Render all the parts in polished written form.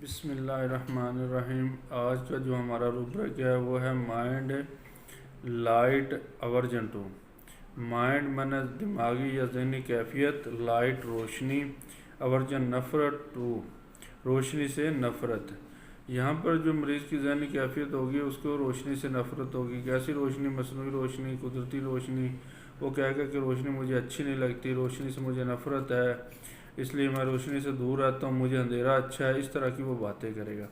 بسم اللہ الرحمن الرحیم۔ آج کا جو ہمارا روبرک ہے وہ ہے mind light Origin to. Mind مانے دماغی یا ذہنی کیفیت، لائٹ روشنی، اورجن نفرت، ٹو روشنی سے نفرت۔ یہاں پر جو مریض کی ذہنی کیفیت ہوگی اس کو روشنی سے نفرت ہوگی۔ کیسی روشنی؟ مصنوعی روشنی، قدرتی روشنی۔ وہ کہے گا کہ روشنی مجھے اچھی نہیں لگتی، روشنی سے مجھے نفرت ہے، اس لیے میں روشنی سے دور رہتا ہوں، مجھے اندھیرا اچھا ہے، اس طرح کی وہ باتیں کرے گا۔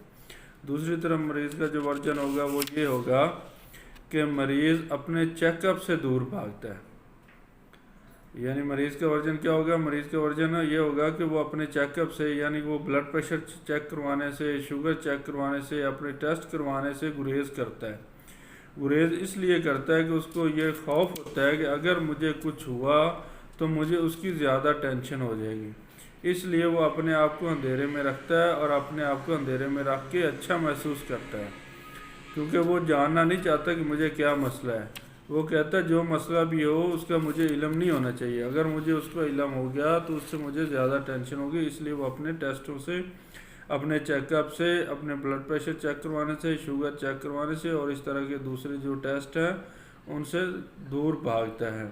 دوسری طرف مریض کا جو ورژن ہوگا وہ یہ ہوگا کہ مریض اپنے چیک اپ سے دور بھاگتا ہے۔ یعنی مریض کا ورژن کیا ہوگا؟ مریض کا ورژن یہ ہوگا کہ وہ اپنے چیک اپ سے، یعنی وہ بلڈ پریشر چیک کروانے سے، شوگر چیک کروانے سے، اپنے ٹیسٹ کروانے سے گریز کرتا ہے۔ گریز اس لیے کرتا ہے کہ اس کو یہ خوف ہوتا ہے کہ اگر مجھے کچھ ہوا تو مجھے اس کی زیادہ ٹینشن ہو جائے گی، اس لیے وہ اپنے آپ کو اندھیرے میں رکھتا ہے اور اپنے آپ کو اندھیرے میں رکھ کے اچھا محسوس کرتا ہے، کیونکہ وہ جاننا نہیں چاہتا کہ مجھے کیا مسئلہ ہے۔ وہ کہتا ہے جو مسئلہ بھی ہو اس کا مجھے علم نہیں ہونا چاہیے، اگر مجھے اس کا علم ہو گیا تو اس سے مجھے زیادہ ٹینشن ہوگی، اس لیے وہ اپنے ٹیسٹوں سے، اپنے چیک اپ سے، اپنے بلڈ پریشر چیک کروانے سے، شوگر چیک کروانے سے اور اس طرح کے دوسرے جو ٹیسٹ ہیں ان سے دور بھاگتا ہے۔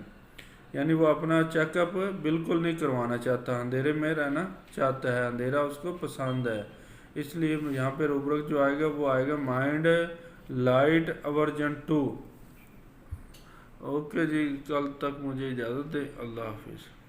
یعنی وہ اپنا چیک اپ بالکل نہیں کروانا چاہتا، اندھیرے میں رہنا چاہتا ہے، اندھیرا اس کو پسند ہے۔ اس لیے یہاں پہ روبرک جو آئے گا وہ آئے گا مائنڈ لائٹ اورجن ٹو۔ اوکے جی، کل تک مجھے اجازت دیں، اللہ حافظ۔